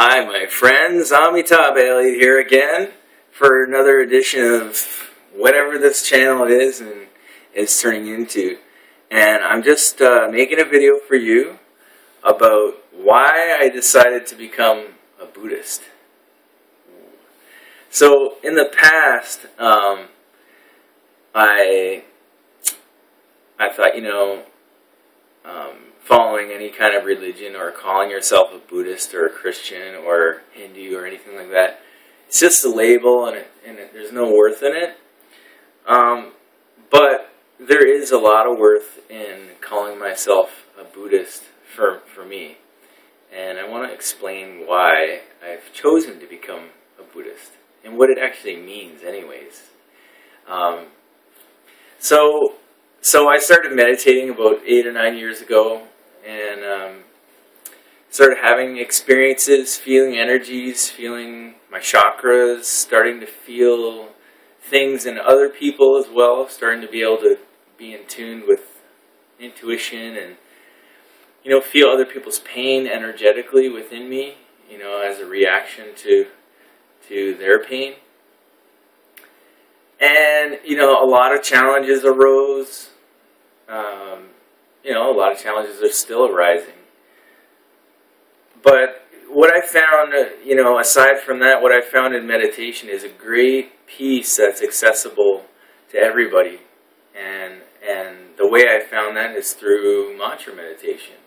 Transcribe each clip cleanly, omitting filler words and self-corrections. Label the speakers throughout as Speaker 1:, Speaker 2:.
Speaker 1: Hi, my friends. Amitabh Ali here again for another edition of whatever this channel is and is turning into. And I'm just making a video for you about why I decided to become a Buddhist. So, in the past, I thought, following any kind of religion or calling yourself a Buddhist or a Christian or Hindu or anything like that, it's just a label and there's no worth in it. But there is a lot of worth in calling myself a Buddhist for me. And I want to explain why I've chosen to become a Buddhist and what it actually means anyways. So I started meditating about 8 or 9 years ago, and started having experiences, feeling energies, feeling my chakras, starting to feel things in other people as well, starting to be able to be in tune with intuition and, feel other people's pain energetically within me, as a reaction to their pain. And, a lot of challenges arose. A lot of challenges are still arising. But what I found, aside from that, what I found in meditation is a great piece that's accessible to everybody. And the way I found that is through mantra meditation.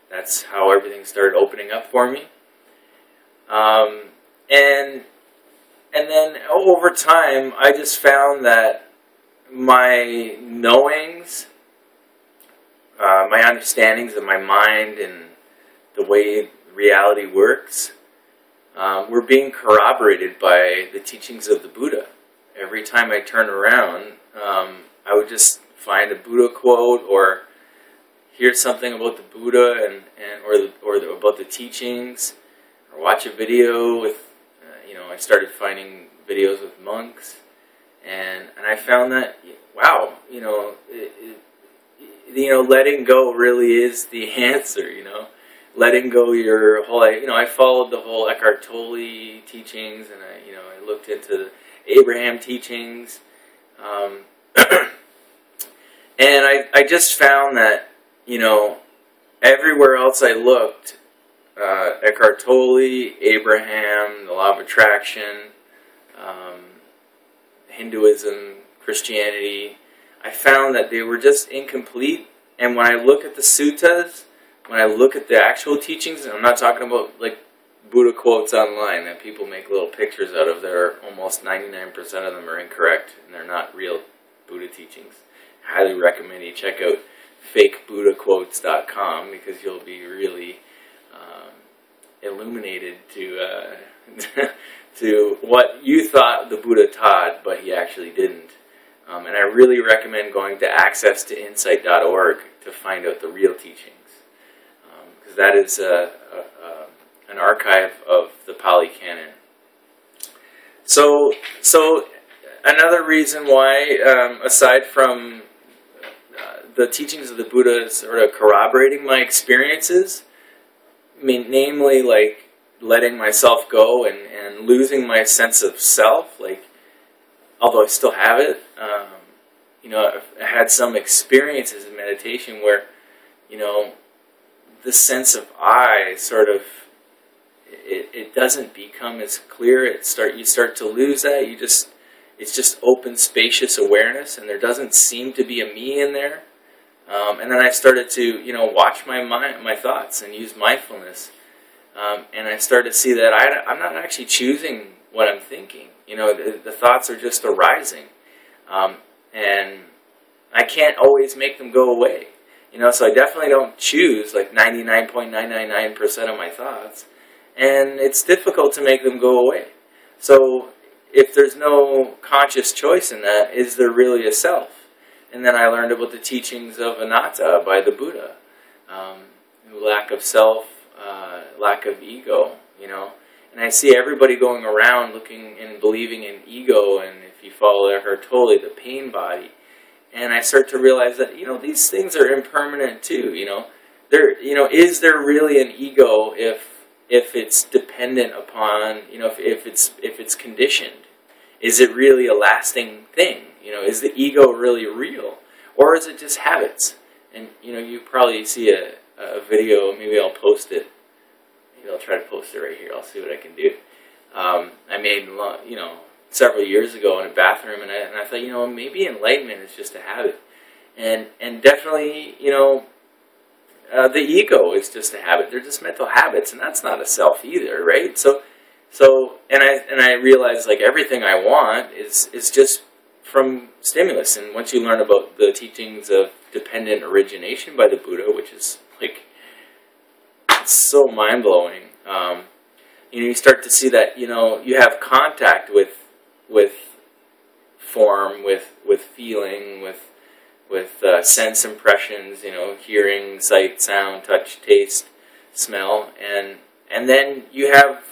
Speaker 1: That's how everything started opening up for me. And then over time, I just found that my knowings, my understandings of my mind and the way reality works, were being corroborated by the teachings of the Buddha. Every time I turned around, I would just find a Buddha quote or hear something about the Buddha or about the teachings, or watch a video with. I started finding videos with monks, and I found that, wow, letting go really is the answer, letting go your whole, I followed the whole Eckhart Tolle teachings, and I looked into the Abraham teachings, and I just found that, everywhere else I looked, Eckhart Tolle, Abraham, the Law of Attraction, Hinduism, Christianity, I found that they were just incomplete. And when I look at the suttas, when I look at the actual teachings, and I'm not talking about like Buddha quotes online that people make little pictures out of, almost 99% of them are incorrect and they're not real Buddha teachings. I highly recommend you check out fakebuddhaquotes.com because you'll be really illuminated to what you thought the Buddha taught, but he actually didn't. And I really recommend going to accesstoinsight.org to find out the real teachings, because that is an archive of the Pali Canon. So another reason why, aside from the teachings of the Buddha sort of corroborating my experiences, namely, like, letting myself go and losing my sense of self, like, although I still have it, I've had some experiences in meditation where, the sense of I sort of, it doesn't become as clear. You start to lose that. It's just open, spacious awareness, and there doesn't seem to be a me in there. And then I started to, watch my thoughts and use mindfulness. And I started to see that I'm not actually choosing what I'm thinking. The thoughts are just arising. And I can't always make them go away. So I definitely don't choose like 99.999% of my thoughts. And it's difficult to make them go away. So if there's no conscious choice in that, is there really a self? And then I learned about the teachings of anatta by the Buddha. Lack of self, lack of ego, And I see everybody going around looking and believing in ego, and if you follow Eckhart Tolle, the pain body. And I start to realize that, these things are impermanent too, Is there really an ego if if it's dependent upon, if it's conditioned? Is it really a lasting thing? Is the ego really real? Or is it just habits? And, you probably see a video, maybe I'll post it. Maybe I'll try to post it right here. I'll see what I can do. I made, several years ago in a bathroom, and I thought, maybe enlightenment is just a habit. And definitely, the ego is just a habit. They're just mental habits, and that's not a self either, right? So, and I realized, like, everything I want is just from stimulus. And once you learn about the teachings of dependent origination by the Buddha, which is, like, it's so mind-blowing, you start to see that, you have contact with form, with feeling, with sense impressions, hearing, sight, sound, touch, taste, smell, and then you have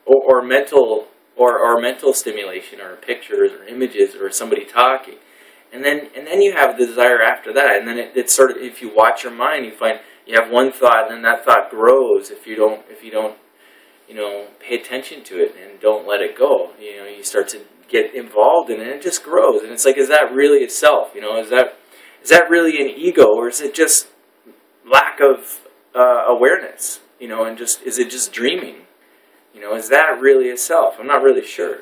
Speaker 1: or mental stimulation, or pictures or images or somebody talking, and then you have the desire after that, and then it's sort of, if you watch your mind, you find you have one thought, and then that thought grows if you don't pay attention to it and don't let it go. You start to get involved in it, and it just grows, and it's like, is that really a self? Is that really an ego, or is it just lack of awareness? And is it just dreaming? Is that really a self? I'm not really sure.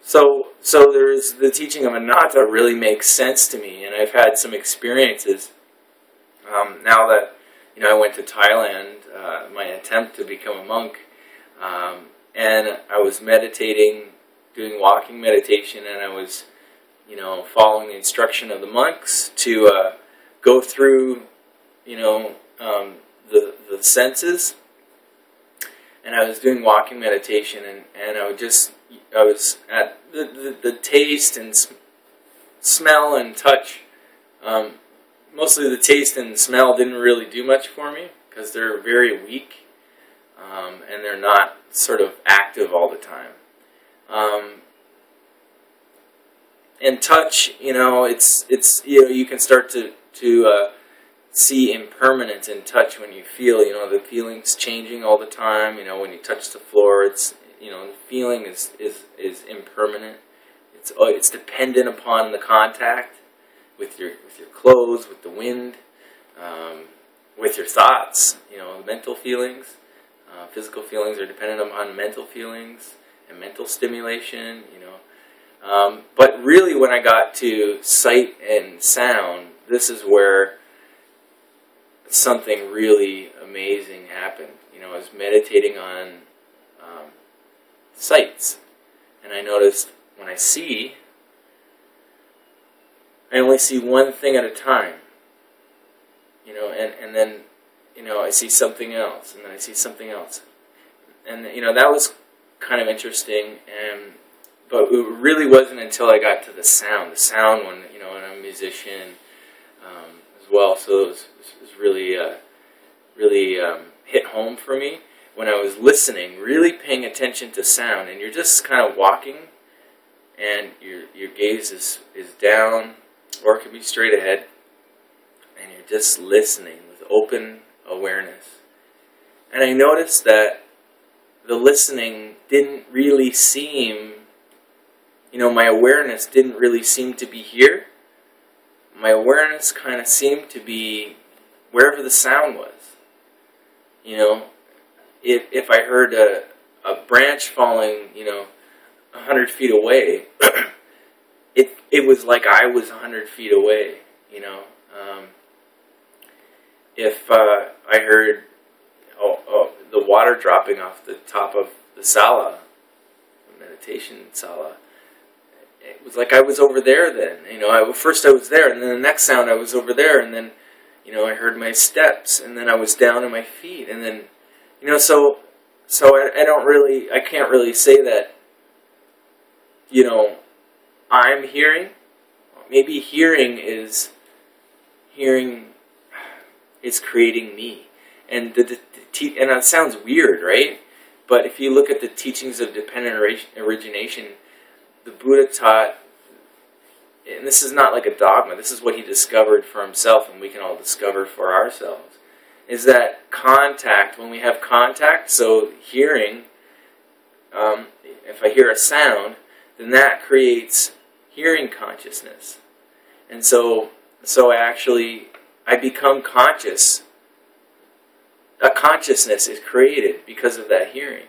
Speaker 1: So there's the teaching of anatta really makes sense to me, and I've had some experiences now that I went to Thailand, my attempt to become a monk, and I was meditating, doing walking meditation, and I was following the instruction of the monks to go through the senses. And I was doing walking meditation, and I was at the taste and smell and touch. Mostly the taste and smell didn't really do much for me, because they're very weak, and they're not sort of active all the time. And touch, it's you can start to see impermanence in touch when you feel, the feeling's changing all the time. When you touch the floor, it's, the feeling is impermanent. It's dependent upon the contact with your clothes, with the wind, with your thoughts. Mental feelings, physical feelings are dependent upon mental feelings and mental stimulation. But really, when I got to sight and sound, this is where something really amazing happened. I was meditating on sights, and I noticed when I see, I only see one thing at a time. And then I see something else, and then I see something else, and that was kind of interesting. But it really wasn't until I got to the sound when when I'm a musician as well. So it was really hit home for me when I was listening, really paying attention to sound. And you're just kind of walking, and your gaze is down, or it could be straight ahead, and you're just listening with open awareness. And I noticed that the listening didn't really seem, my awareness didn't really seem to be here. My awareness kind of seemed to be wherever the sound was. If I heard a branch falling, 100 feet away, it was like I was 100 feet away, If I heard the water dropping off the top of the sala, the meditation sala, it was like I was over there then. First I was there, and then the next sound I was over there, and then, I heard my steps, and then I was down on my feet, and then, so I can't really say that, I'm hearing. Maybe hearing is creating me. And and it sounds weird, right? But if you look at the teachings of dependent origination, the Buddha taught, and this is not like a dogma, this is what he discovered for himself, and we can all discover for ourselves, is that contact, when we have contact, so hearing, if I hear a sound, then that creates hearing consciousness. And so I become conscious. A consciousness is created because of that hearing.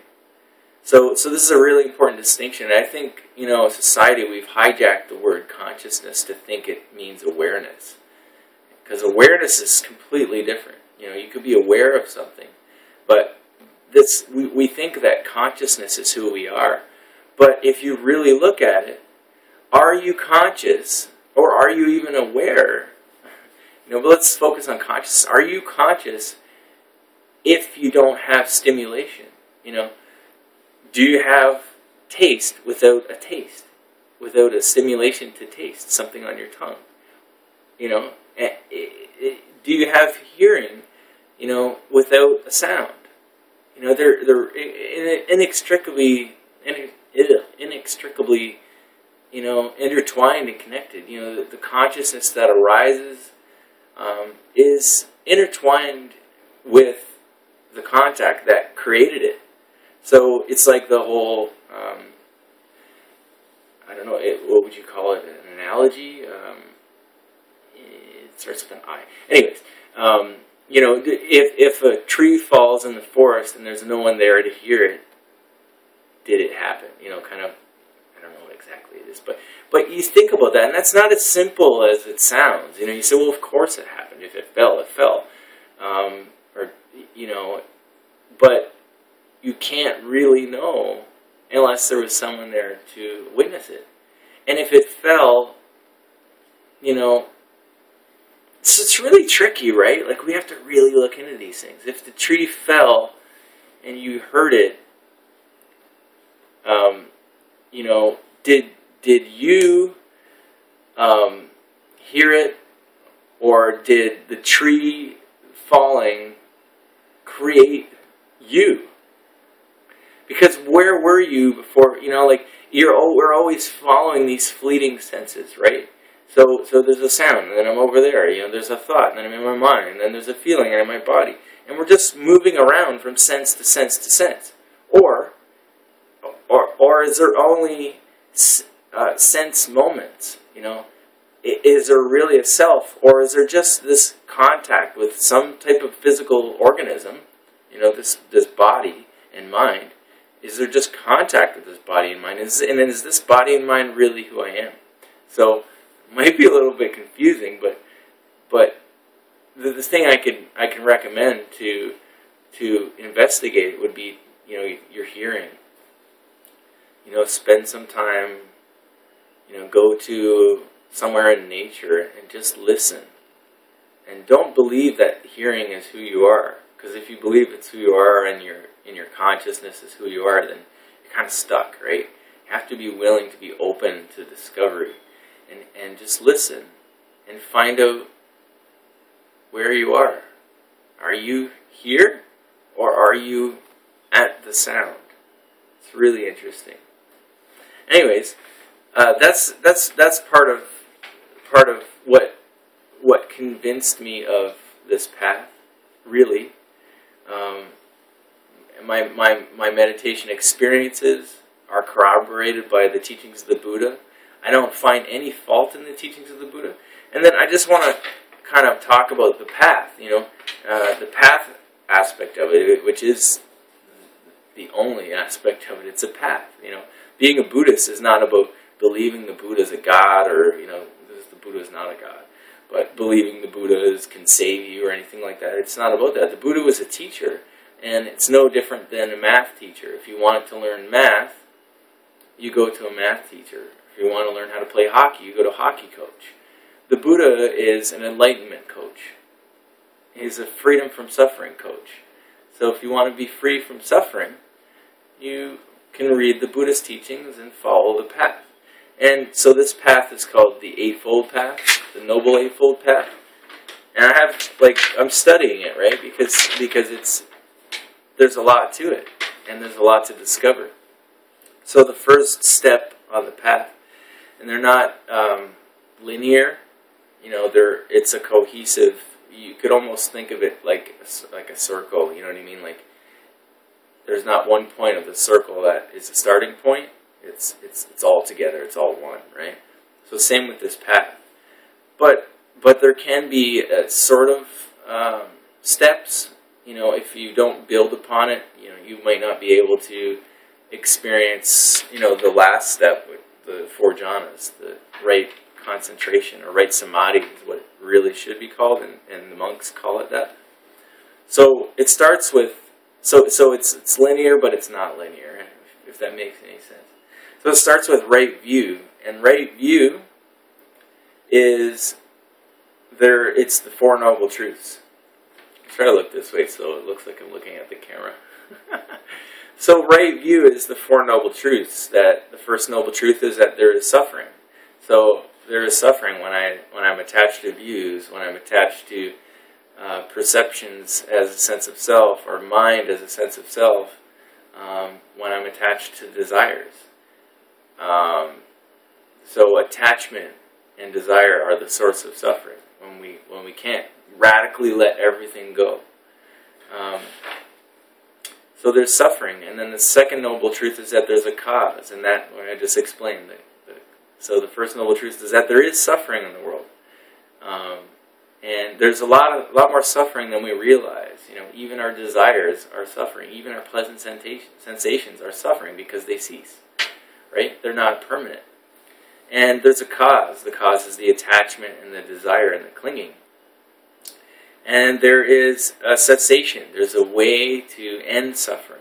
Speaker 1: So this is a really important distinction. And I think, in society we've hijacked the word consciousness to think it means awareness. Because awareness is completely different. You could be aware of something. But we think that consciousness is who we are. But if you really look at it, are you conscious? Or are you even aware? But let's focus on consciousness. Are you conscious if you don't have stimulation? Do you have taste without a taste? Without a stimulation to taste something on your tongue? Do you have hearing, without a sound? They're inextricably, intertwined and connected. The consciousness that arises is intertwined with the contact that created it. So it's like the whole, what would you call it, an analogy? It starts with an I. Anyways, if a tree falls in the forest and there's no one there to hear it, did it happen? I don't know what exactly it is, but you think about that, and that's not as simple as it sounds. You say, well, of course it happened. If it fell, it fell. But you can't really know unless there was someone there to witness it. And if it fell, so it's really tricky, right? Like, we have to really look into these things. If the tree fell and you heard it, did you hear it, or did the tree falling create you? Because where were you before? We're always following these fleeting senses, right? So there's a sound, and then I'm over there. There's a thought, and then I'm in my mind, and then there's a feeling in my body, and we're just moving around from sense to sense to sense. Or is there only sense moments? Is there really a self, or is there just this contact with some type of physical organism? This body and mind. Is there just contact with this body and mind? Is this body and mind really who I am? So it might be a little bit confusing, but the thing I can recommend to investigate would be your hearing. Spend some time. Go to somewhere in nature and just listen. And don't believe that hearing is who you are. Because if you believe it's who you are and your consciousness is who you are, then you're kind of stuck, right? You have to be willing to be open to discovery and just listen and find out where you are. Are you here, or are you at the sound? It's really interesting. Anyways, that's part of what convinced me of this path. Really, my meditation experiences are corroborated by the teachings of the Buddha. I don't find any fault in the teachings of the Buddha. And then I just want to kind of talk about the path. The path aspect of it, which is the only aspect of it. It's a path. Being a Buddhist is not about believing the Buddha is a god, or the Buddha is not a god. But believing the Buddha can save you or anything like that. It's not about that. The Buddha was a teacher, and it's no different than a math teacher. If you wanted to learn math, you go to a math teacher. If you want to learn how to play hockey, you go to a hockey coach. The Buddha is an enlightenment coach. He's a freedom from suffering coach. So if you want to be free from suffering, you can read the Buddhist teachings and follow the path. And so this path is called the Eightfold Path, the Noble Eightfold Path. And I'm studying it, right? Because there's a lot to it, and there's a lot to discover. So the first step on the path, and they're not linear, it's a cohesive, you could almost think of it like a circle. You know what I mean? Like there's not one point of the circle that is a starting point. It's all together. It's all one, right? So same with this path. But there can be a sort of steps. You know, if you don't build upon it, you know, you might not be able to experience, you know, the last step with the 4 jhanas, the right concentration or right samadhi is what it really should be called, and the monks call it that. So it starts with, so it's linear, but it's not linear, if that makes any sense. So it starts with right view, and right view is there. It's the 4 Noble Truths. Try to look this way so it looks like I'm looking at the camera. So right view is the 4 Noble Truths. That the first Noble Truth is that there is suffering. So there is suffering when I'm attached to views, when I'm attached to perceptions as a sense of self, or mind as a sense of self, when I'm attached to desires. So attachment and desire are the source of suffering. When we can't radically let everything go. So there's suffering, and then the second Noble Truth is that there's a cause, and that what I just explained. So the first Noble Truth is that there is suffering in the world, and there's a lot more suffering than we realize. You know, even our desires are suffering, even our pleasant sensations are suffering because they cease. Right? They're not permanent. And there's a cause. The cause is the attachment and the desire and the clinging. And there is a cessation. There's a way to end suffering.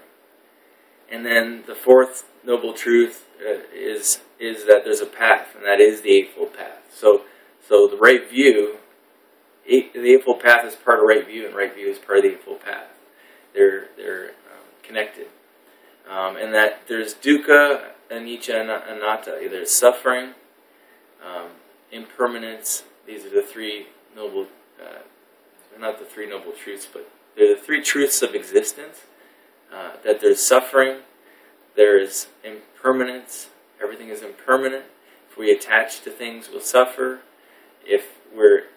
Speaker 1: And then the fourth Noble Truth is that there's a path, and that is the Eightfold Path. So the right view, the Eightfold Path is part of right view, and right view is part of the Eightfold Path. They're connected. And that there's dukkha, anicca, and anatta. There's suffering, impermanence. These are the 3 noble, not the 3 Noble Truths, but they're the 3 truths of existence. That there's suffering, there's impermanence. Everything is impermanent. If we attach to things, we'll suffer. If we're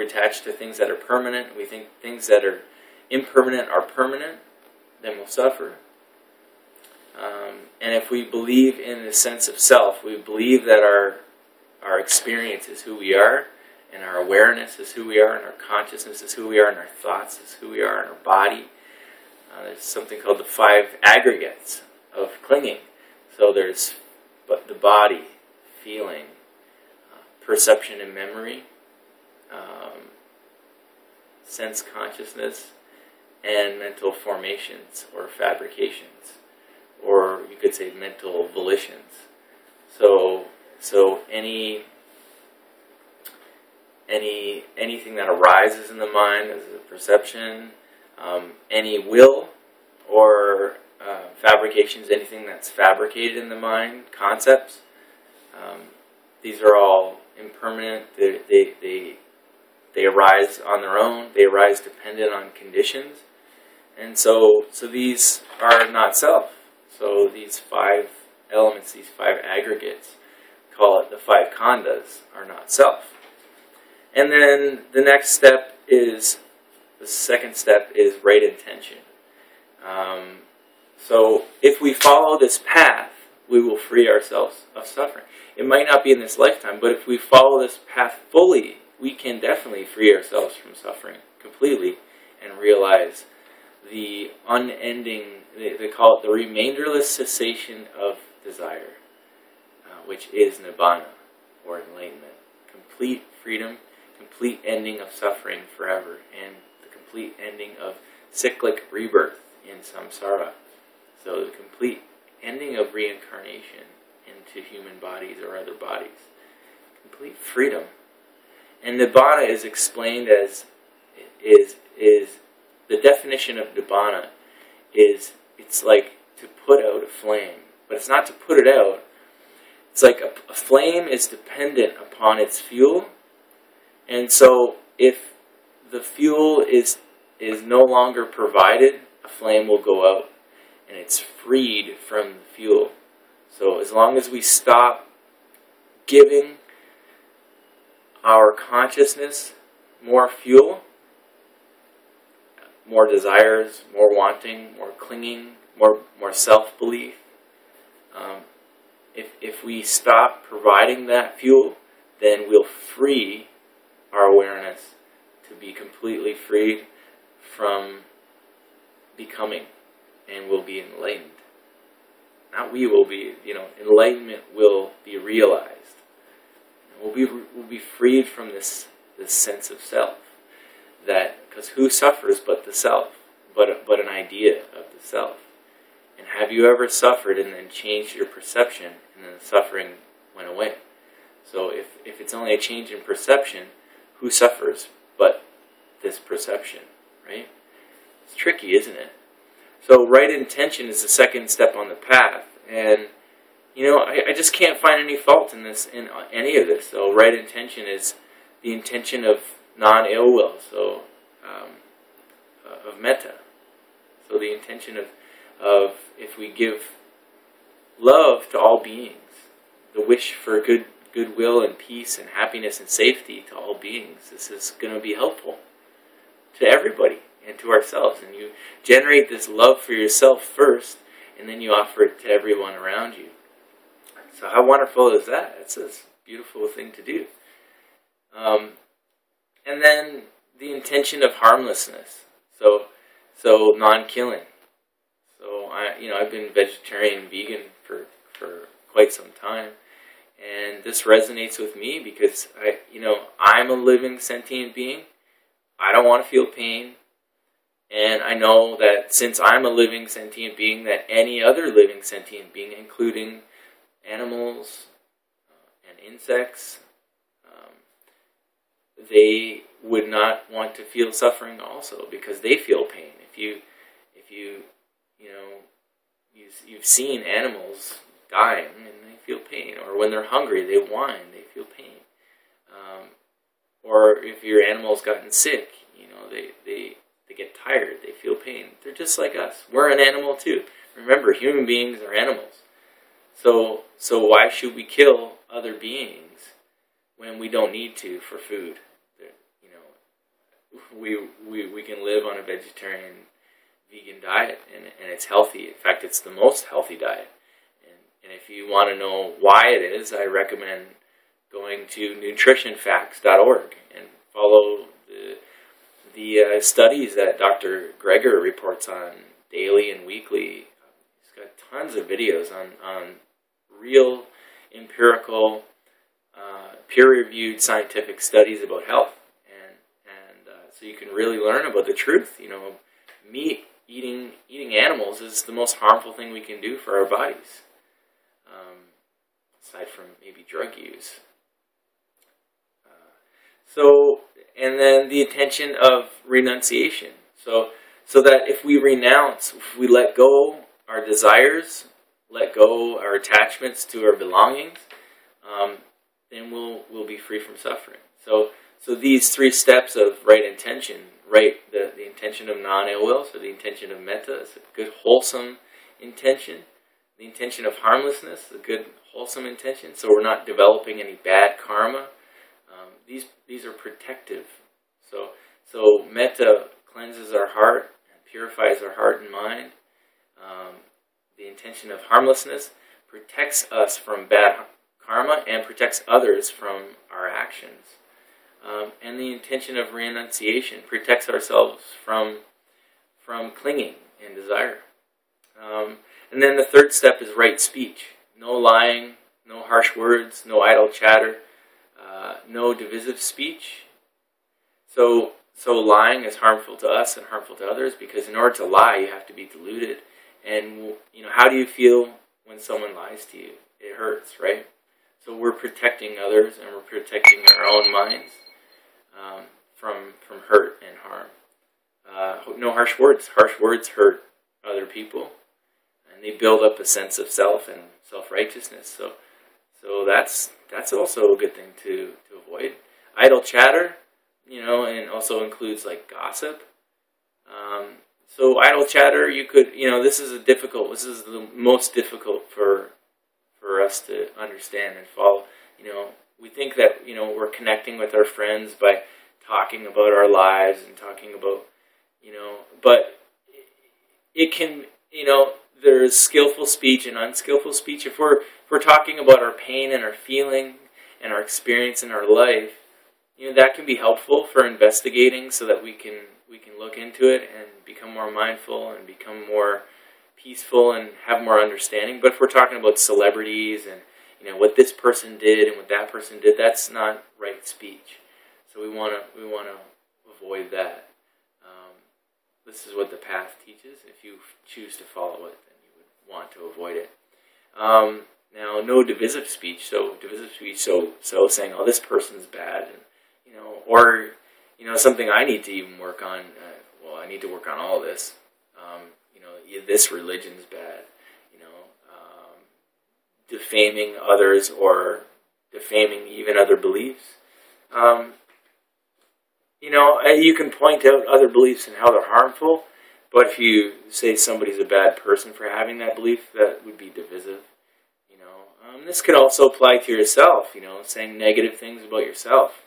Speaker 1: attached to things that are permanent, we think things that are impermanent are permanent, then we'll suffer. And if we believe in the sense of self, we believe that our experience is who we are, and our awareness is who we are, and our consciousness is who we are, and our thoughts is who we are, and our body. There's something called the 5 aggregates of clinging. So there's the body, feeling, perception and memory, sense consciousness, and mental formations or fabrications, or you could say mental volitions. So anything that arises in the mind as a perception, any will or fabrications, anything that's fabricated in the mind, concepts, these are all impermanent. They arise on their own. They arise dependent on conditions, and so these are not self. So these 5 elements, these 5 aggregates, call it the 5 khandhas, are not self. And then the second step is right intention. So if we follow this path, we will free ourselves of suffering. It might not be in this lifetime, but if we follow this path fully, we can definitely free ourselves from suffering completely and realize the unending, they call it the remainderless cessation of desire, which is Nibbana, or enlightenment. Complete freedom, complete ending of suffering forever, and the complete ending of cyclic rebirth in samsara. So the complete ending of reincarnation into human bodies or other bodies. Complete freedom. And Nibbana is explained as, is the definition of Nibbana is, it's like to put out a flame. But it's not to put it out. It's like a flame is dependent upon its fuel. And so if the fuel is no longer provided, a flame will go out. And it's freed from the fuel. So as long as we stop giving our consciousness more fuel, more desires, more wanting, more clinging, more self-belief. If we stop providing that fuel, then we'll free our awareness to be completely freed from becoming, and we'll be enlightened. Not we will be, enlightenment will be realized. We'll be freed from this sense of self. That, because who suffers but the self, but an idea of the self? And have you ever suffered and then changed your perception, and then the suffering went away? So if it's only a change in perception, who suffers but this perception, right? It's tricky, isn't it? So right intention is the second step on the path, and I just can't find any fault in any of this. So right intention is the intention of non-ill will, so of metta. So the intention of if we give love to all beings, the wish for goodwill and peace and happiness and safety to all beings, this is going to be helpful to everybody and to ourselves. And you generate this love for yourself first, and then you offer it to everyone around you. So how wonderful is that? It's a beautiful thing to do. And then the intention of harmlessness. So non-killing. So I've been vegetarian and vegan for quite some time, and this resonates with me because I'm a living sentient being. I don't want to feel pain, and I know that since I'm a living sentient being, that any other living sentient being, including animals and insects, they would not want to feel suffering also, because they feel pain. You've seen animals dying and they feel pain, or when they're hungry they whine, they feel pain. Or if your animal's gotten sick, they get tired, they feel pain. They're just like us. We're an animal too. Remember, human beings are animals. So why should we kill other beings when we don't need to for food? We can live on a vegetarian, vegan diet, and it's healthy. In fact, it's the most healthy diet. And if you want to know why it is, I recommend going to nutritionfacts.org and follow the studies that Dr. Greger reports on daily and weekly. He's got tons of videos on real, empirical, peer-reviewed scientific studies about health. So you can really learn about the truth. Eating animals is the most harmful thing we can do for our bodies, aside from maybe drug use. And then the intention of renunciation. So that if we renounce, if we let go our desires, let go our attachments to our belongings, then we'll be free from suffering. So these three steps of right intention, the intention of non-ill will, so the intention of metta is a good wholesome intention. The intention of harmlessness, a good wholesome intention, so we're not developing any bad karma. These are protective. So metta cleanses our heart, and purifies our heart and mind. The intention of harmlessness protects us from bad karma and protects others from our actions. And the intention of renunciation protects ourselves from clinging and desire. And then the third step is right speech. No lying, no harsh words, no idle chatter, no divisive speech. So lying is harmful to us and harmful to others, because in order to lie, you have to be deluded. And how do you feel when someone lies to you? It hurts, right? So we're protecting others, and we're protecting our own minds from hurt and harm. No harsh words. Harsh words hurt other people, and they build up a sense of self and self-righteousness. So that's also a good thing to avoid. Idle chatter, and also includes like gossip. So idle chatter, you could, this is the most difficult for us to understand and follow. We think that, we're connecting with our friends by talking about our lives and talking about, but it can, there's skillful speech and unskillful speech. If we're talking about our pain and our feeling and our experience in our life, that can be helpful for investigating so that we can look into it and become more mindful and become more peaceful and have more understanding. But if we're talking about celebrities and what this person did and what that person did, that's not right speech. So we want to avoid that. This is what the path teaches. If you choose to follow it, then you would want to avoid it. Now, no divisive speech. So divisive speech. So saying, "Oh, this person's bad," and or something I need to even work on. Well, I need to work on all this. This religion's bad. Defaming others or defaming even other beliefs. You can point out other beliefs and how they're harmful, but if you say somebody's a bad person for having that belief, that would be divisive. This could also apply to yourself. Saying negative things about yourself.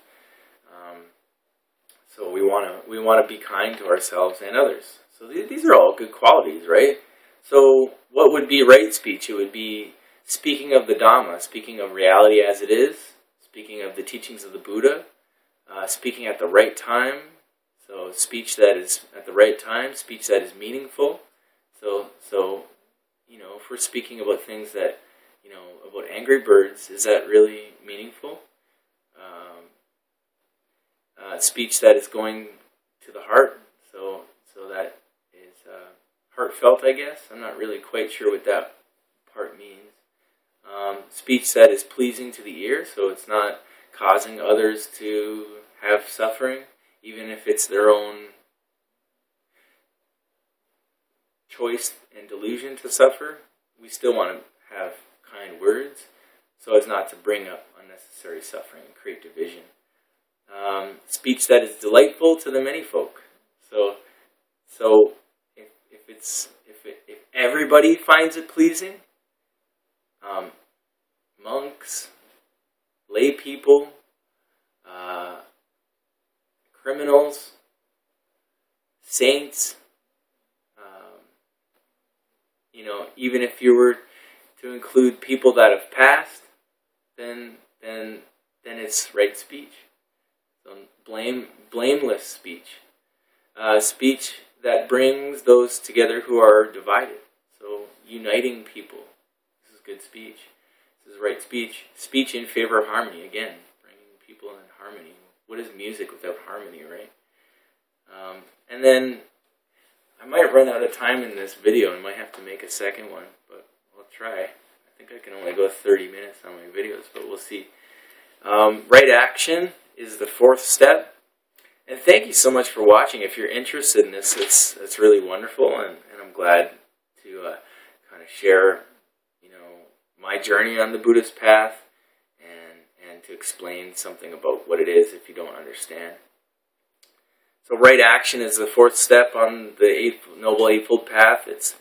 Speaker 1: So we want to be kind to ourselves and others. So these are all good qualities, right? So what would be right speech? It would be speaking of the Dhamma, speaking of reality as it is, speaking of the teachings of the Buddha, speaking at the right time. So speech that is at the right time, speech that is meaningful. So if we're speaking about things that, about angry birds, is that really meaningful? Speech that is going to the heart, so that is heartfelt, I guess. I'm not really quite sure what that part means. Speech that is pleasing to the ear, so it's not causing others to have suffering, even if it's their own choice and delusion to suffer. We still want to have kind words, so as not to bring up unnecessary suffering and create division. Speech that is delightful to the many folk. So if everybody finds it pleasing, monks, lay people, criminals, saints, even if you were to include people that have passed, then it's right speech. So blameless speech. Speech that brings those together who are divided. So uniting people. This is good speech. This is right speech. Speech in favor of harmony. Again, bringing people in harmony. What is music without harmony, right? And then I might run out of time in this video and might have to make a second one, but I'll try. I think I can only go 30 minutes on my videos, but we'll see. Right action is the fourth step. And thank you so much for watching. If you're interested in this, it's really wonderful, and I'm glad to kind of share, my journey on the Buddhist path and to explain something about what it is if you don't understand. So right action is the fourth step on the Noble Eightfold Path. It's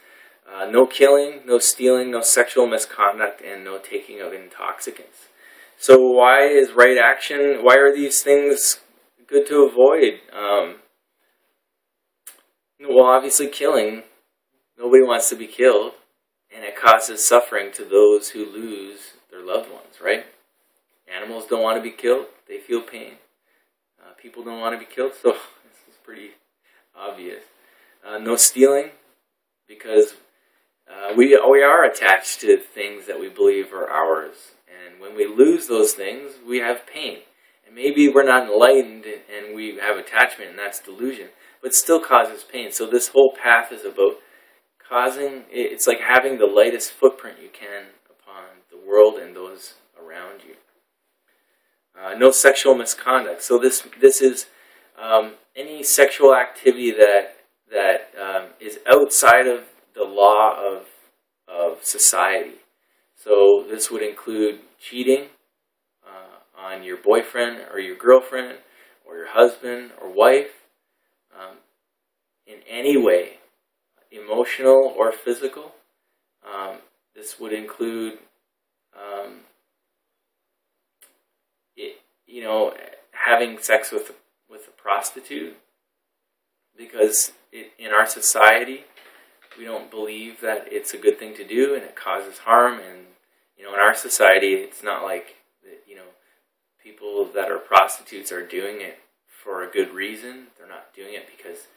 Speaker 1: no killing, no stealing, no sexual misconduct, and no taking of intoxicants. So why is right action? Why are these things good to avoid? Well, obviously killing. Nobody wants to be killed. And it causes suffering to those who lose their loved ones, right? Animals don't want to be killed. They feel pain. People don't want to be killed. So this is pretty obvious. No stealing, because we are attached to things that we believe are ours. And when we lose those things, we have pain. And maybe we're not enlightened and we have attachment, and that's delusion. But it still causes pain. So this whole path is about it's like having the lightest footprint you can upon the world and those around you. No sexual misconduct. So this is any sexual activity that is outside of the law of society. So this would include cheating on your boyfriend or your girlfriend or your husband or wife in any way, emotional or physical. This would include having sex with with a prostitute, because in our society, we don't believe that it's a good thing to do, and it causes harm. And in our society, it's not like people that are prostitutes are doing it for a good reason. They're not doing it because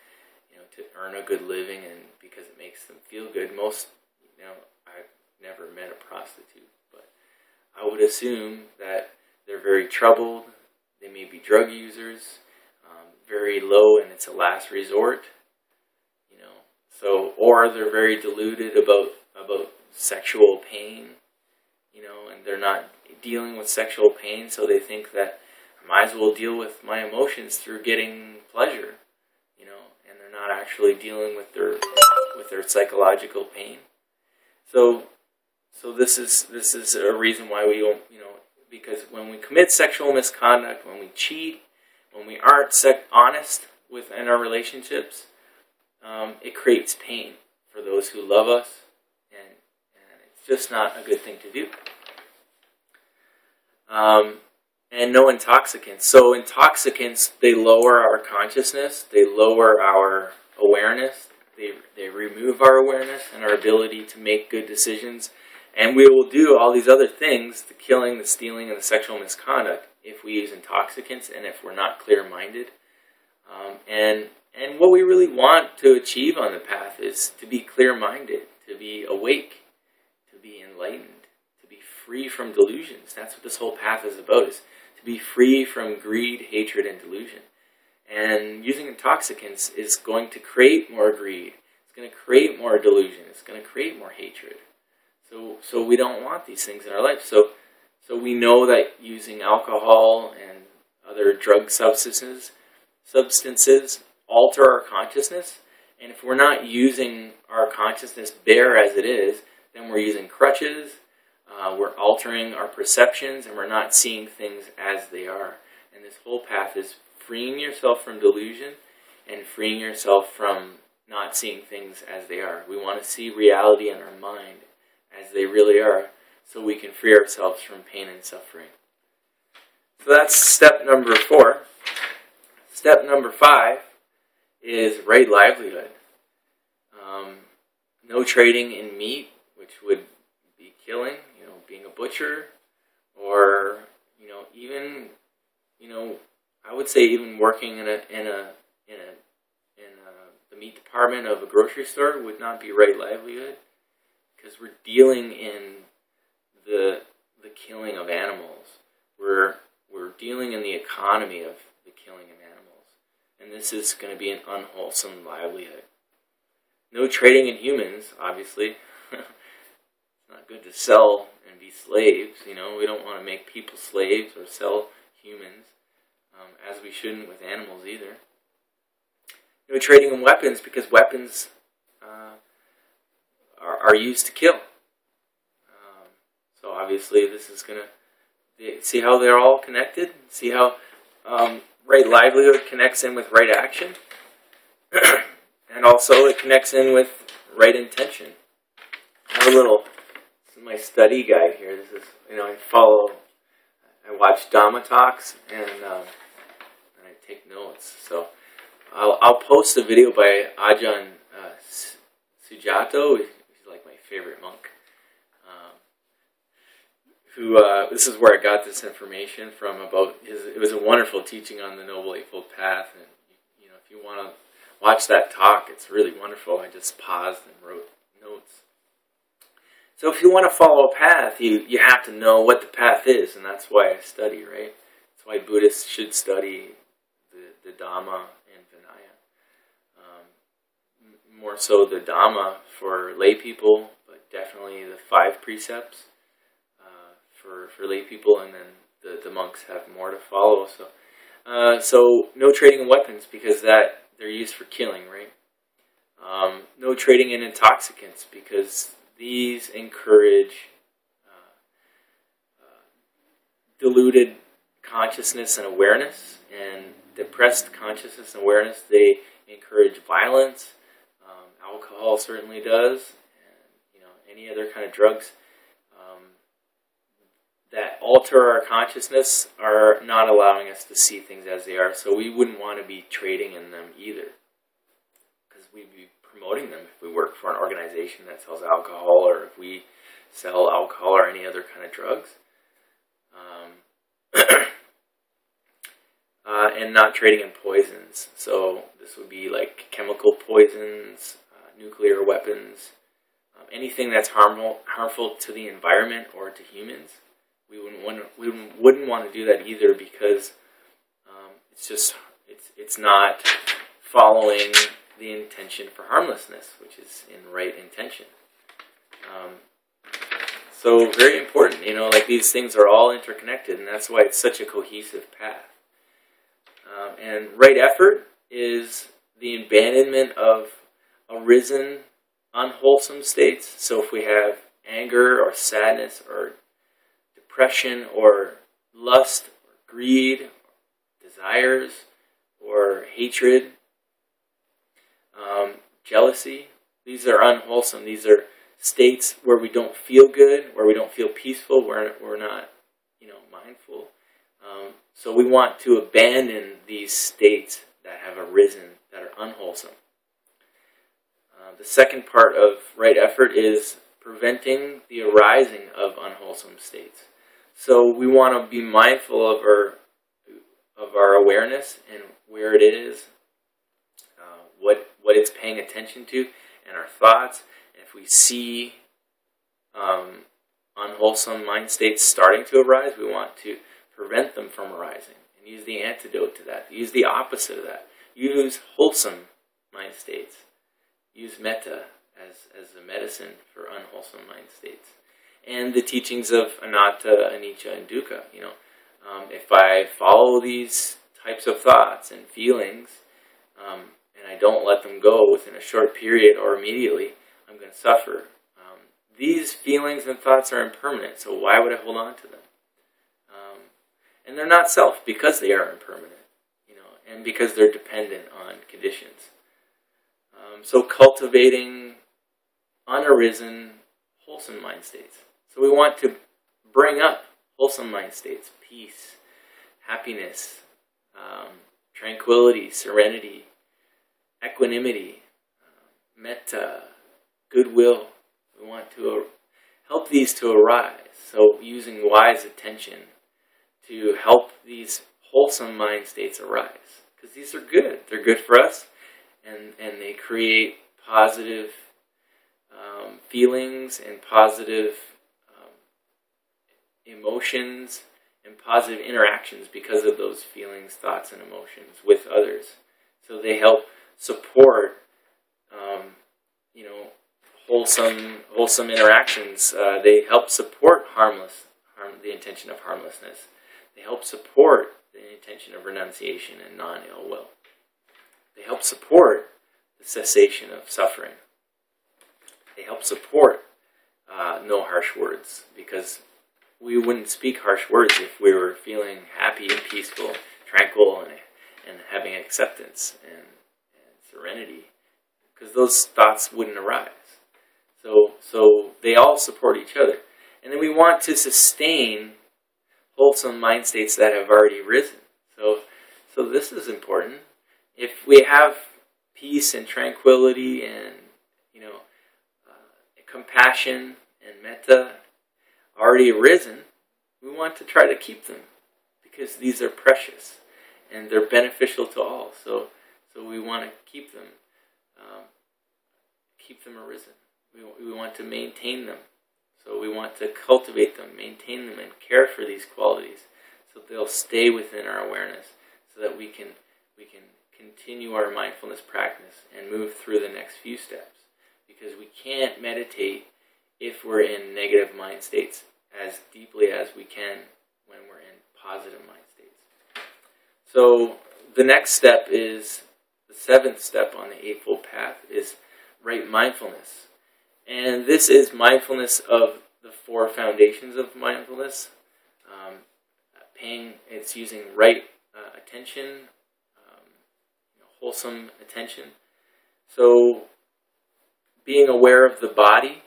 Speaker 1: to earn a good living and because it makes them feel good. Most, I've never met a prostitute, but I would assume that they're very troubled. They may be drug users, very low, and it's a last resort. Or they're very deluded about sexual pain, and they're not dealing with sexual pain, so they think that I might as well deal with my emotions through getting pleasure, and they're not actually dealing with their psychological pain. So this is a reason why we don't, because when we commit sexual misconduct, when we cheat, when we aren't honest within our relationships, it creates pain for those who love us, and it's just not a good thing to do. And no intoxicants. So intoxicants, they lower our consciousness, they lower our awareness, they remove our awareness and our ability to make good decisions, and we will do all these other things, the killing, the stealing, and the sexual misconduct, if we use intoxicants and if we're not clear-minded. And what we really want to achieve on the path is to be clear-minded, to be awake, to be enlightened, to be free from delusions. That's what this whole path is about, is to be free from greed, hatred, and delusion. And using intoxicants is going to create more greed. It's going to create more delusion. It's going to create more hatred. So we don't want these things in our life. So we know that using alcohol and other drug substances alter our consciousness. And if we're not using our consciousness bare as it is, then we're using crutches, we're altering our perceptions, and we're not seeing things as they are. And this whole path is freeing yourself from delusion and freeing yourself from not seeing things as they are. We want to see reality in our mind as they really are, so we can free ourselves from pain and suffering. So that's step number 4. Step number 5 is right livelihood. No trading in meat, which would be killing, being a butcher, or even I would say even working in the meat department of a grocery store would not be right livelihood, because we're dealing in the killing of animals. We're dealing in the economy of the killing of animals, and this is going to be an unwholesome livelihood. No trading in humans, obviously. It's not good to sell and be slaves. We don't want to make people slaves or sell humans, as we shouldn't with animals either. No trading in weapons, because weapons are used to kill. So obviously this is going to... See how they're all connected? See how right livelihood connects in with right action? And also it connects in with right intention. I have this is my study guide here. This is, I watch Dhamma talks, and I take notes. So I'll post a video by Ajahn Sujato. He's like my favorite monk. This is where I got this information from about it was a wonderful teaching on the Noble Eightfold Path, and if you want to watch that talk, it's really wonderful. I just paused and wrote notes. So if you want to follow a path, you have to know what the path is, and that's why I study, right? That's why Buddhists should study the Dhamma and Vinaya. More so the Dhamma for lay people, but definitely the 5 precepts for lay people, and then the monks have more to follow. So no trading in weapons, because they're used for killing, right? No trading in intoxicants, because these encourage deluded consciousness and awareness, and depressed consciousness and awareness. They encourage violence. Alcohol certainly does, and any other kind of drugs that alter our consciousness are not allowing us to see things as they are. So we wouldn't want to be trading in them either, because we'd be promoting them if we work for an organization that sells alcohol, or if we sell alcohol or any other kind of drugs. And not trading in poisons. So this would be like chemical poisons, nuclear weapons, anything that's harmful to the environment or to humans. We wouldn't want to do that either, because it's not following the intention for harmlessness, which is in right intention. So very important, like these things are all interconnected, and that's why it's such a cohesive path. And right effort is the abandonment of arisen, unwholesome states. So if we have anger or sadness or depression or lust or greed, desires or hatred, jealousy, these are unwholesome. These are states where we don't feel good, where we don't feel peaceful, where we're not, mindful. So we want to abandon these states that have arisen, that are unwholesome. The second part of right effort is preventing the arising of unwholesome states. So we want to be mindful of our awareness and where it is, what it's paying attention to, and our thoughts. And if we see unwholesome mind states starting to arise, we want to prevent them from arising and use the antidote to that. Use the opposite of that. Use wholesome mind states. Use metta as a medicine for unwholesome mind states. And the teachings of anatta, anicca, and dukkha. If I follow these types of thoughts and feelings, and I don't let them go within a short period or immediately, I'm going to suffer. These feelings and thoughts are impermanent, so why would I hold on to them? And they're not self because they are impermanent, and because they're dependent on conditions. So cultivating unarisen, wholesome mind states. So we want to bring up wholesome mind states, peace, happiness, tranquility, serenity, equanimity, metta, goodwill. We want to help these to arise. So using wise attention to help these wholesome mind states arise. Because these are good. They're good for us, and they create positive feelings and positive emotions and positive interactions because of those feelings, thoughts, and emotions with others. So they help support, wholesome interactions. They help support the intention of harmlessness. They help support the intention of renunciation and non-ill will. They help support the cessation of suffering. They help support no harsh words, because we wouldn't speak harsh words if we were feeling happy and peaceful, tranquil, and having acceptance and serenity, because those thoughts wouldn't arise. So they all support each other. And then we want to sustain wholesome mind states that have already risen. So this is important. If we have peace and tranquility and compassion and metta already arisen, we want to try to keep them, because these are precious and they're beneficial to all. So we want to keep them arisen. We want to maintain them. So we want to cultivate them, maintain them, and care for these qualities, so they'll stay within our awareness, so that we can continue our mindfulness practice and move through the next few steps. Because we can't meditate if we're in negative mind states as deeply as we can when we're in positive mind states. So the next step is, the seventh step on the Eightfold Path, is right mindfulness. And this is mindfulness of the four foundations of mindfulness. It's using right attention, wholesome attention. So being aware of the body,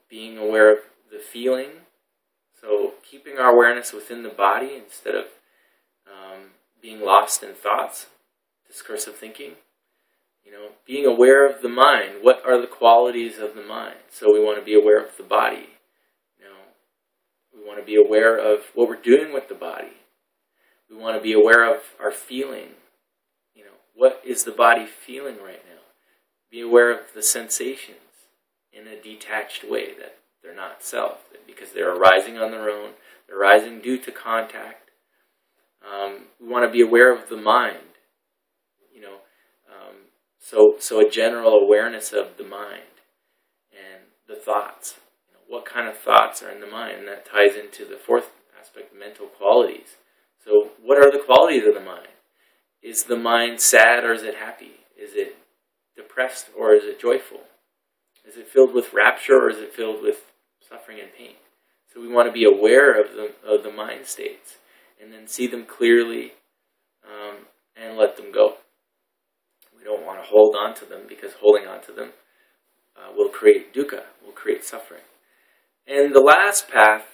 Speaker 1: being aware of the feeling. So keeping our awareness within the body instead of being lost in thoughts, discursive thinking. Being aware of the mind. What are the qualities of the mind? So we want to be aware of the body. We want to be aware of what we're doing with the body. We want to be aware of our feeling. What is the body feeling right now? Be aware of the sensations in a detached way, that they're not self, because they're arising on their own. They're arising due to contact. We want to be aware of the mind. So a general awareness of the mind and the thoughts. What kind of thoughts are in the mind? And that ties into the fourth aspect, mental qualities. So what are the qualities of the mind? Is the mind sad or is it happy? Is it depressed or is it joyful? Is it filled with rapture or is it filled with suffering and pain? So we want to be aware of the mind states and then see them clearly and let them go. We don't want to hold on to them, because holding on to them will create dukkha, will create suffering. And the last path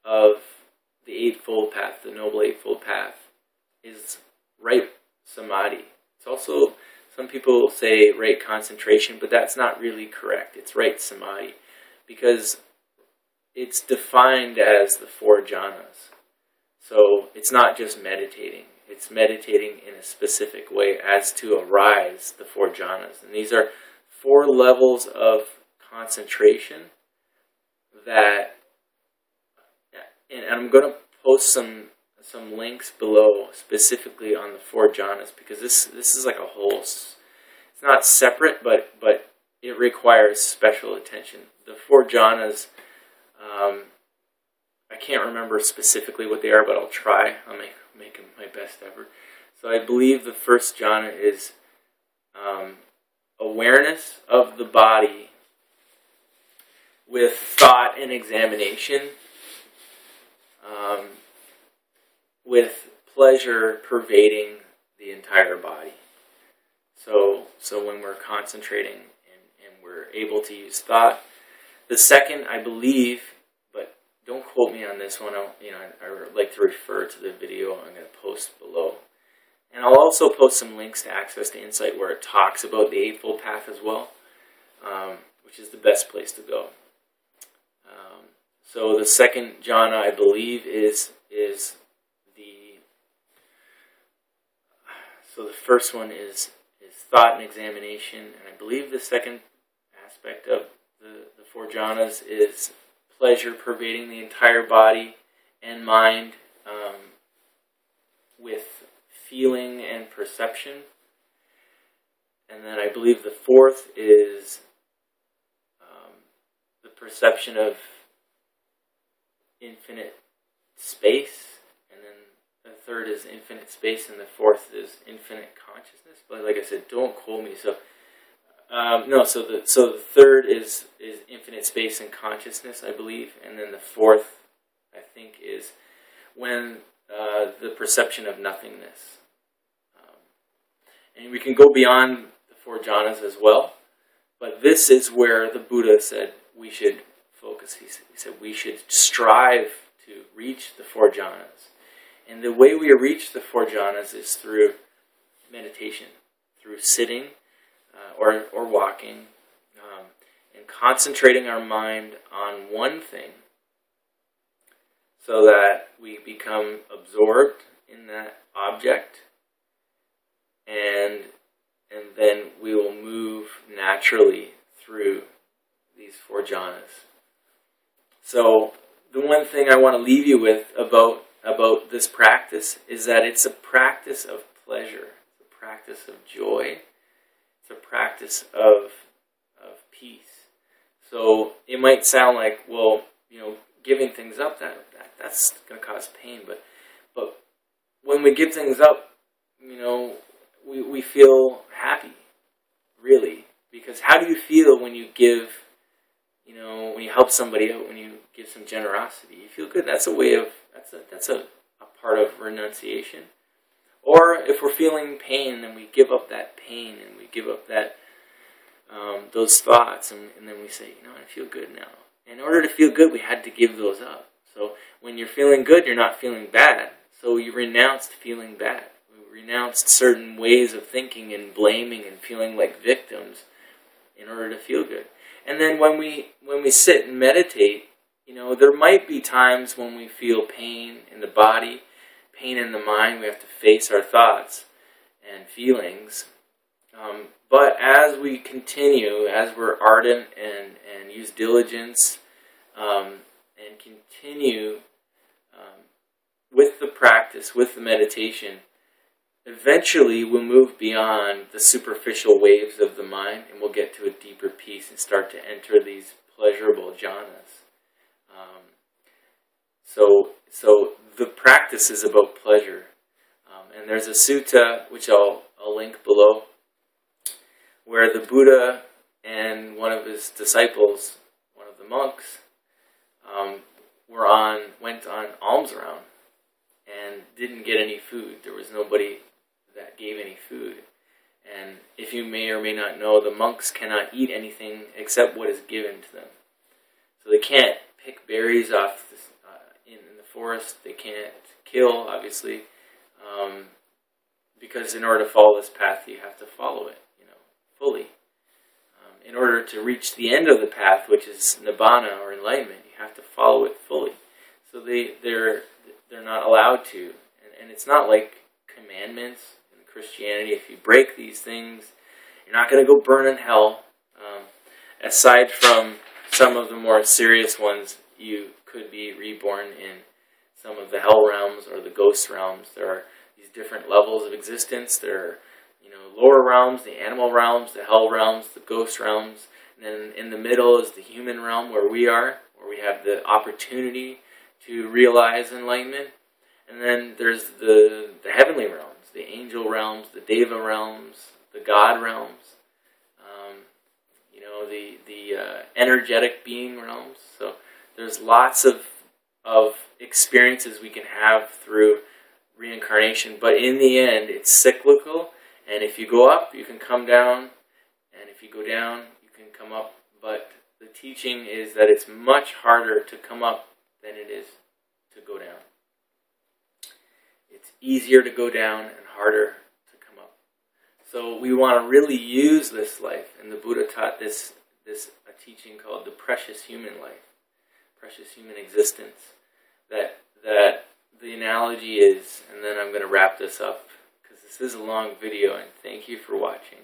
Speaker 1: of the Eightfold Path, the Noble Eightfold Path, is right samadhi. It's also, some people say right concentration, but that's not really correct. It's right samadhi, because it's defined as the four jhanas. So it's not just meditating. It's meditating in a specific way as to arise the four jhanas. And these are 4 levels of concentration that, and I'm going to post some links below specifically on the 4 jhanas, because this is like a whole, it's not separate, but it requires special attention. The 4 jhanas, I can't remember specifically what they are, but I'll try. I'll make my best effort. So I believe the first jhana is awareness of the body with thought and examination, with pleasure pervading the entire body. So when we're concentrating and we're able to use thought. The second, I believe, but don't quote me on this one. I would like to refer to the video I'm going to post below. And I'll also post some links to Access to Insight where it talks about the Eightfold Path as well, which is the best place to go. So the second jhana, I believe, is so the first one is thought and examination, and I believe the second aspect of the 4 jhanas is pleasure pervading the entire body and mind, with feeling and perception. And then I believe the fourth is the perception of infinite space, and then the third is infinite space, and the fourth is infinite consciousness. But like I said, don't quote me. So so the third is infinite space and consciousness, I believe, and then the fourth, I think, is when the perception of nothingness. And we can go beyond the 4 jhanas as well, but this is where the Buddha said we should focus. He said we should strive to reach the 4 jhanas. And the way we reach the 4 jhanas is through meditation, through sitting or walking, and concentrating our mind on one thing so that we become absorbed in that object, and then we will move naturally through these 4 jhanas. So the one thing I want to leave you with about this practice is that it's a practice of pleasure, it's a practice of joy, it's a practice of peace. So it might sound like, well, giving things up, that's going to cause pain, but when we give things up, we feel happy, really, because how do you feel when you give? When you help somebody out, when you give some generosity, you feel good. That's a way of, that's a part of renunciation. Or if we're feeling pain, then we give up that pain, and we give up that those thoughts, and then we say, I feel good now. In order to feel good, we had to give those up. So when you're feeling good, you're not feeling bad. So you renounced feeling bad. We renounced certain ways of thinking and blaming and feeling like victims in order to feel good. And then when we sit and meditate, there might be times when we feel pain in the body, pain in the mind. We have to face our thoughts and feelings. But as we continue, as we're ardent and use diligence, and continue with the practice, with the meditation, eventually we'll move beyond the superficial waves of the mind, and we'll get to a deeper peace and start to enter these pleasurable jhanas. So the practice is about pleasure. And there's a sutta, which I'll link below, where the Buddha and one of his disciples, one of the monks, went on alms round and didn't get any food. There was nobody that gave any food. And if you may or may not know, the monks cannot eat anything except what is given to them. So they can't pick berries off in the forest. They can't kill, obviously, because in order to follow this path, you have to follow it, fully. In order to reach the end of the path, which is nibbana or enlightenment, you have to follow it fully. So they're not allowed to, and it's not like commandments in Christianity. If you break these things, you're not going to go burn in hell. Aside from some of the more serious ones, you could be reborn in some of the hell realms or the ghost realms. There are these different levels of existence. There are lower realms, the animal realms, the hell realms, the ghost realms, and then in the middle is the human realm where we have the opportunity to realize enlightenment. And then there's the heavenly realms, the angel realms, the deva realms, the god realms, the energetic being realms. So there's lots of experiences we can have through reincarnation, but in the end it's cyclical. And if you go up, you can come down, and if you go down, you can come up. But the teaching is that it's much harder to come up than it is to go down. It's easier to go down and harder to come up. So we want to really use this life, and the Buddha taught this a teaching called the precious human life, precious human existence. That the analogy is, and then I'm going to wrap this up. This is a long video, and thank you for watching.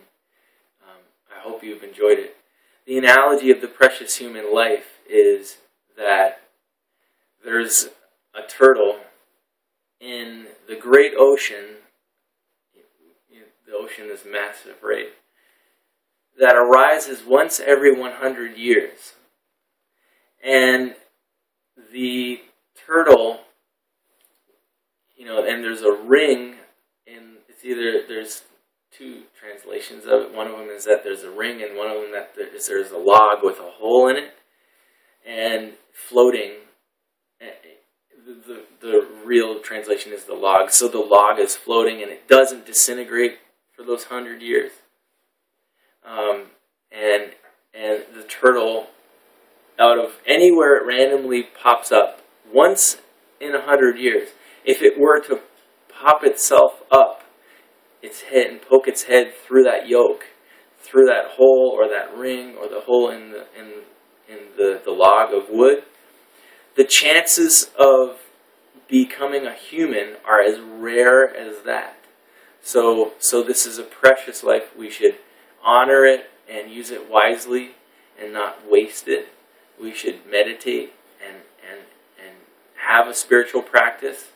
Speaker 1: I hope you've enjoyed it. The analogy of the precious human life is that there's a turtle in the great ocean. The ocean is massive, right? That arises once every 100 years. And the turtle, and there's a ring. There's two translations of it. One of them is that there's a ring, and one of them that there's a log with a hole in it, and floating. The real translation is the log. So the log is floating, and it doesn't disintegrate for those 100 years. And the turtle, out of anywhere it randomly pops up, once in 100 years, if it were to pop itself up, its head and poke its head through that yolk, through that hole or that ring or the hole in the log of wood, the chances of becoming a human are as rare as that. So this is a precious life. We should honor it and use it wisely and not waste it. We should meditate and have a spiritual practice.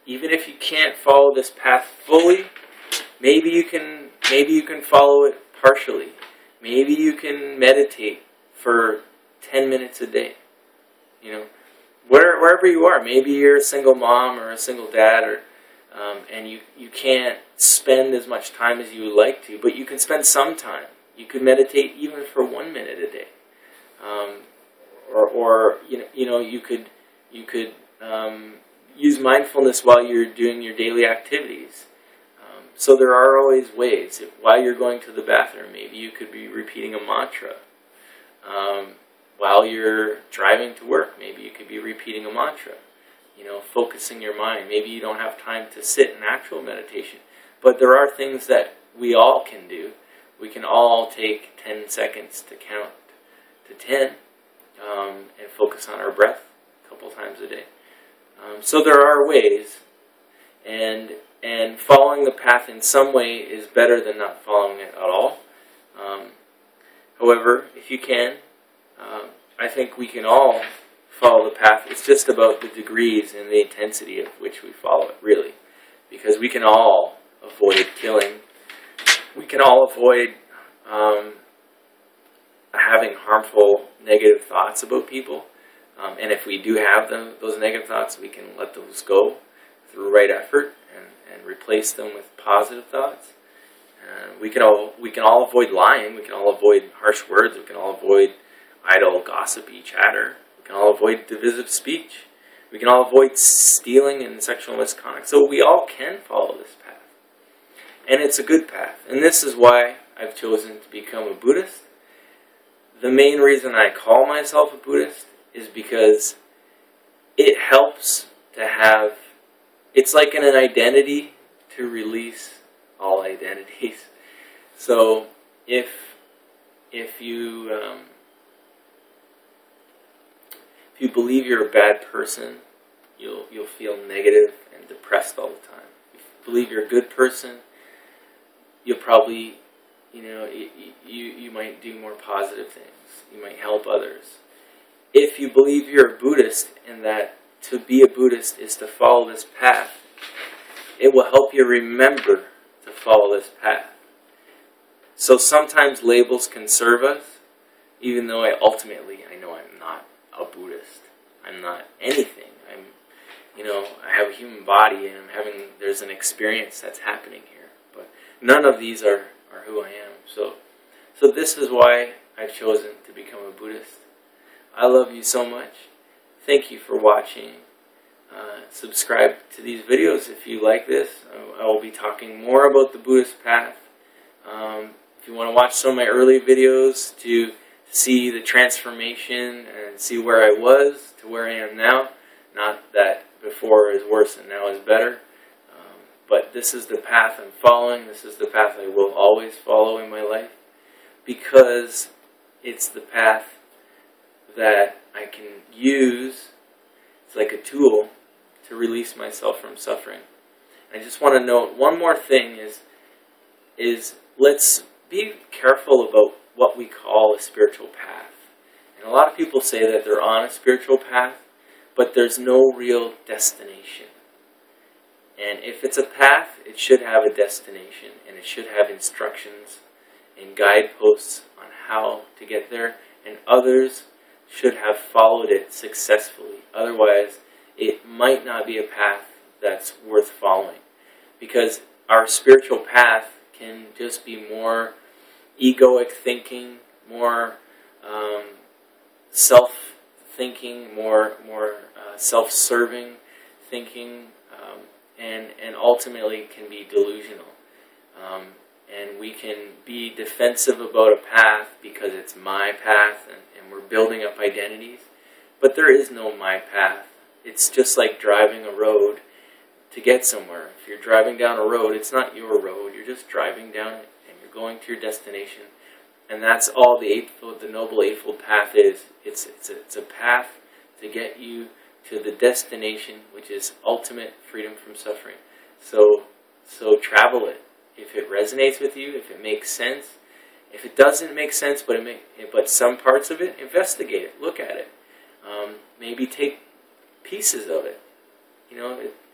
Speaker 1: Even if you can't follow this path fully, maybe you can follow it partially. Maybe you can meditate for 10 minutes a day. Wherever you are. Maybe you're a single mom or a single dad, and you can't spend as much time as you would like to, but you can spend some time. You could meditate even for 1 minute a day, or you could use mindfulness while you're doing your daily activities. So there are always ways. While you're going to the bathroom, maybe you could be repeating a mantra. while you're driving to work. Maybe you could be repeating a mantra, focusing your mind. Maybe you don't have time to sit in actual meditation. But there are things that we all can do. We can all take 10 seconds to count to 10 and focus on our breath a couple times a day. So there are ways, and following the path in some way is better than not following it at all. However, if you can, I think we can all follow the path. It's just about the degrees and the intensity of which we follow it, really. Because we can all avoid killing. We can all avoid having harmful, negative thoughts about people. And if we do have those negative thoughts, we can let those go through right effort and replace them with positive thoughts. We can all avoid lying. We can all avoid harsh words. We can all avoid idle, gossipy chatter. We can all avoid divisive speech. We can all avoid stealing and sexual misconduct. So we all can follow this path. And it's a good path. And this is why I've chosen to become a Buddhist. The main reason I call myself a Buddhist is because it helps to have, it's like an identity to release all identities. So if you believe you're a bad person, you'll feel negative and depressed all the time. If you believe you're a good person, you'll probably, you might do more positive things. You might help others. If you believe you're a Buddhist and that to be a Buddhist is to follow this path, it will help you remember to follow this path. So sometimes labels can serve us, even though I know I'm not a Buddhist. I'm not anything. I have a human body and there's an experience that's happening here. But none of these are who I am. So this is why I've chosen to become a Buddhist. I love you so much. Thank you for watching. Subscribe to these videos if you like this. I will be talking more about the Buddhist path. If you want to watch some of my early videos to see the transformation and see where I was to where I am now, not that before is worse and now is better, but this is the path I'm following. This is the path I will always follow in my life, because it's the path that I can use. It's like a tool to release myself from suffering. I just want to note one more thing is let's be careful about what we call a spiritual path. And a lot of people say that they're on a spiritual path, but there's no real destination. And if it's a path, it should have a destination, and it should have instructions and guideposts on how to get there, and others should have followed it successfully. Otherwise, it might not be a path that's worth following. Because our spiritual path can just be more egoic thinking, more self-thinking, more self-serving thinking, and ultimately can be delusional. And we can be defensive about a path because it's my path, and we're building up identities. But there is no my path. It's just like driving a road to get somewhere. If you're driving down a road, it's not your road. You're just driving down it, and you're going to your destination. And that's all the Noble Eightfold Path is. It's a path to get you to the destination, which is ultimate freedom from suffering. So travel it. If it resonates with you, if it makes sense. If it doesn't make sense, but some parts of it, investigate it. Look at it. Maybe take pieces of it.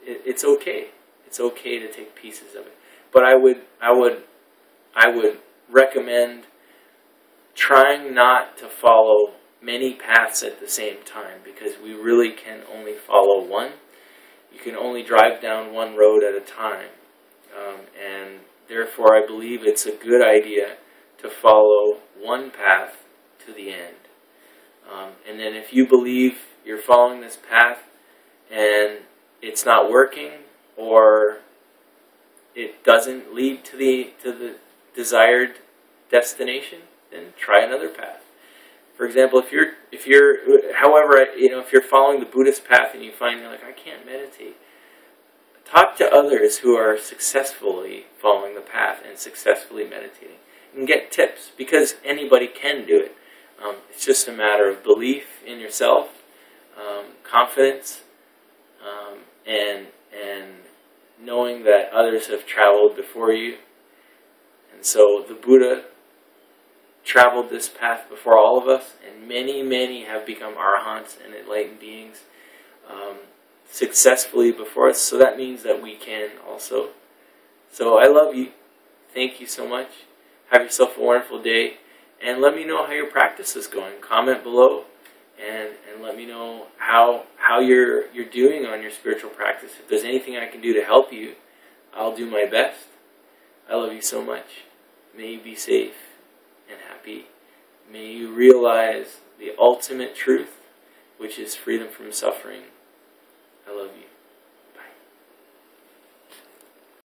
Speaker 1: It's okay. It's okay to take pieces of it. But I would recommend trying not to follow many paths at the same time, because we really can only follow one. You can only drive down one road at a time. And therefore, I believe it's a good idea to follow one path to the end. And then if you believe you're following this path and it's not working, or it doesn't lead to the desired destination, then try another path. For example, if you're following the Buddhist path and you find you're like, I can't meditate, talk to others who are successfully following the path and successfully meditating, and get tips, because anybody can do it. It's just a matter of belief in yourself, confidence, and knowing that others have traveled before you. And so the Buddha traveled this path before all of us, and many, many have become arahants and enlightened beings successfully before us. So that means that we can also. So I love you. Thank you so much. Have yourself a wonderful day. And let me know how your practice is going. Comment below and let me know how you're doing on your spiritual practice. If there's anything I can do to help you, I'll do my best. I love you so much. May you be safe and happy. May you realize the ultimate truth, which is freedom from suffering. I love you.